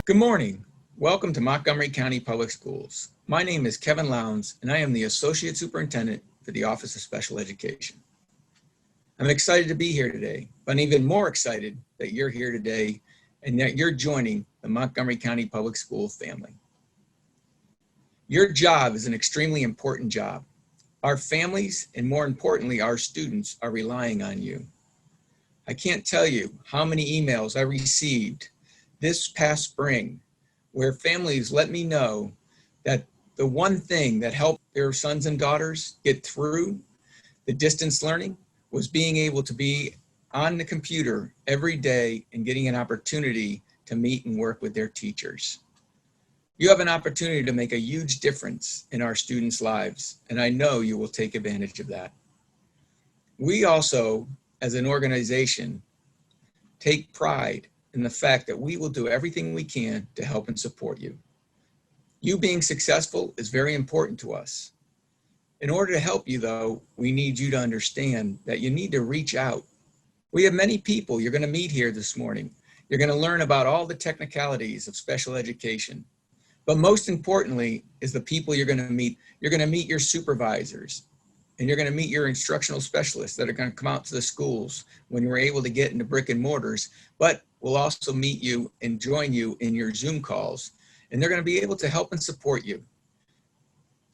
Good morning. Welcome to Montgomery County Public Schools. My name is Kevin Lowndes, and I am the Associate Superintendent for the Office of Special Education. I'm excited to be here today, but I'm even more excited that you're here today and that you're joining the Montgomery County Public School family. Your job is an extremely important job. Our families, and more importantly, our students, are relying on you. I can't tell you how many emails I received this past spring where families let me know that the one thing that helped their sons and daughters get through the distance learning was being able to be on the computer every day and getting an opportunity to meet and work with their teachers. You have an opportunity to make a huge difference in our students' lives, and I know you will take advantage of that. We also, as an organization, take pride in the fact that we will do everything we can to help and support you. You being successful is very important to us. In order to help you, though, we need you to understand that you need to reach out. We have many people you're going to meet here this morning. You're going to learn about all the technicalities of special education. But most importantly is the people you're going to meet. You're going to meet your supervisors, and you're going to meet your instructional specialists that are going to come out to the schools when we're able to get into brick and mortars, but we'll also meet you and join you in your Zoom calls, and they're going to be able to help and support you.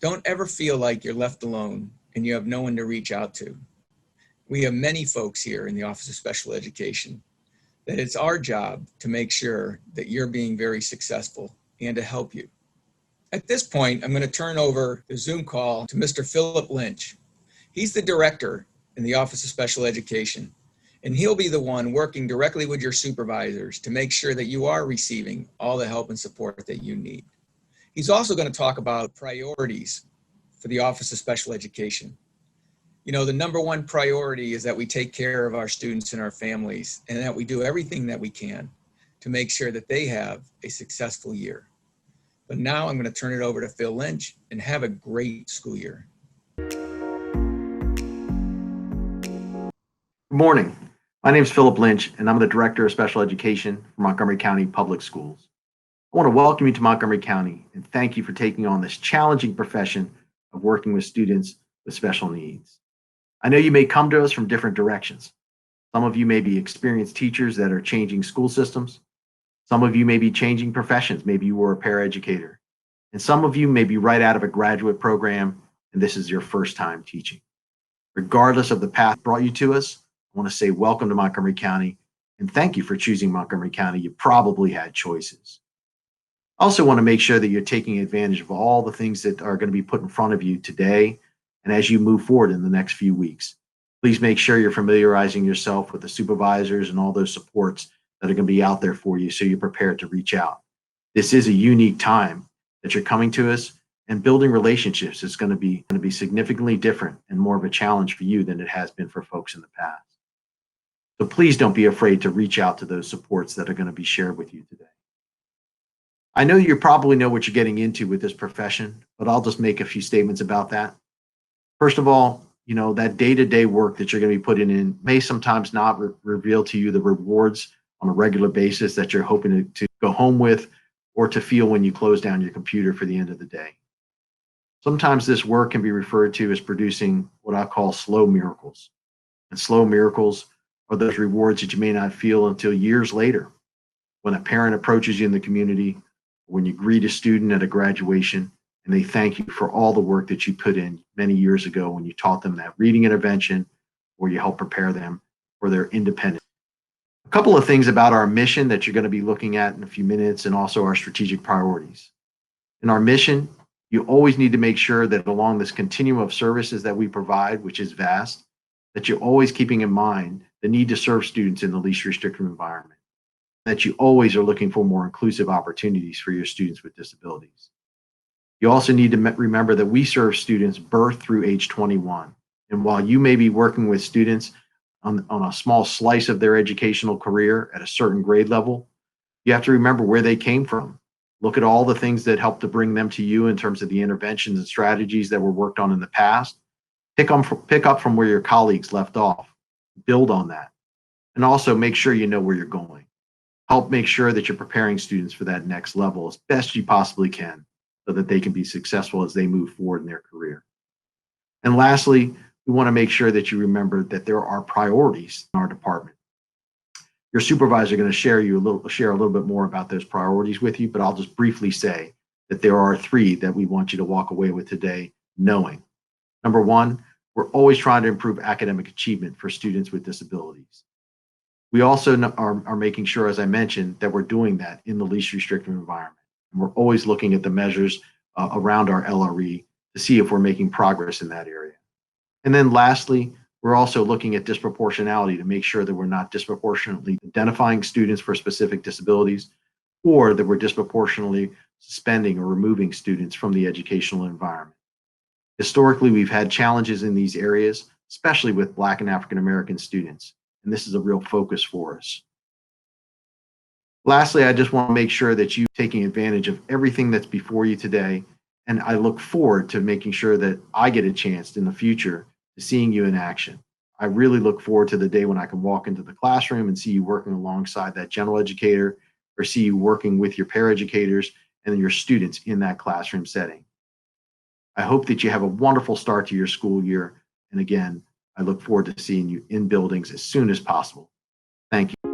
Don't ever feel like you're left alone and you have no one to reach out to. We have many folks here in the Office of Special Education that it's our job to make sure that you're being very successful and to help you. At this point, I'm going to turn over the Zoom call to Mr. Phillip Lynch. He's the director in the Office of Special Education, and he'll be the one working directly with your supervisors to make sure that you are receiving all the help and support that you need. He's also going to talk about priorities for the Office of Special Education. You know, the number one priority is that we take care of our students and our families, and that we do everything that we can to make sure that they have a successful year. But now I'm going to turn it over to Phil Lynch, and have a great school year. Good morning. My name is Phillip Lynch, and I'm the Director of Special Education for Montgomery County Public Schools. I want to welcome you to Montgomery County and thank you for taking on this challenging profession of working with students with special needs. I know you may come to us from different directions. Some of you may be experienced teachers that are changing school systems. Some of you may be changing professions. Maybe you were a paraeducator. And some of you may be right out of a graduate program, and this is your first time teaching. Regardless of the path brought you to us, I want to say welcome to Montgomery County and thank you for choosing Montgomery County. You probably had choices. I also want to make sure that you're taking advantage of all the things that are going to be put in front of you today and as you move forward in the next few weeks. Please make sure you're familiarizing yourself with the supervisors and all those supports that are going to be out there for you so you're prepared to reach out. This is a unique time that you're coming to us, and building relationships is going to be significantly different and more of a challenge for you than it has been for folks in the past. So please don't be afraid to reach out to those supports that are going to be shared with you today. I know you probably know what you're getting into with this profession, but I'll just make a few statements about that. First of all, you know, that day-to-day work that you're going to be putting in may sometimes not reveal to you the rewards on a regular basis that you're hoping to go home with or to feel when you close down your computer for the end of the day. Sometimes this work can be referred to as producing what I call slow miracles. And slow miracles are those rewards that you may not feel until years later, when a parent approaches you in the community, when you greet a student at a graduation, and they thank you for all the work that you put in many years ago when you taught them that reading intervention or you helped prepare them for their independence. A couple of things about our mission that you're going to be looking at in a few minutes, and also our strategic priorities. In our mission, you always need to make sure that along this continuum of services that we provide, which is vast, that you're always keeping in mind the need to serve students in the least restrictive environment, that you always are looking for more inclusive opportunities for your students with disabilities. You also need to remember that we serve students birth through age 21. And while you may be working with students on a small slice of their educational career at a certain grade level, you have to remember where they came from. Look at all the things that helped to bring them to you in terms of the interventions and strategies that were worked on in the past. Pick up from where your colleagues left off. Build on that. And also make sure you know where you're going. Help make sure that you're preparing students for that next level as best you possibly can so that they can be successful as they move forward in their career. And lastly, we want to make sure that you remember that there are priorities in our department. Your supervisor is going to share a little bit more about those priorities with you, but I'll just briefly say that there are three that we want you to walk away with today knowing. Number one, we're always trying to improve academic achievement for students with disabilities. We also are making sure, as I mentioned, that we're doing that in the least restrictive environment. And we're always looking at the measures around our LRE to see if we're making progress in that area. And then lastly, we're also looking at disproportionality to make sure that we're not disproportionately identifying students for specific disabilities or that we're disproportionately suspending or removing students from the educational environment. Historically, we've had challenges in these areas, especially with Black and African American students, and this is a real focus for us. Lastly, I just want to make sure that you're taking advantage of everything that's before you today, and I look forward to making sure that I get a chance in the future to seeing you in action. I really look forward to the day when I can walk into the classroom and see you working alongside that general educator or see you working with your paraeducators and your students in that classroom setting. I hope that you have a wonderful start to your school year. And again, I look forward to seeing you in buildings as soon as possible. Thank you.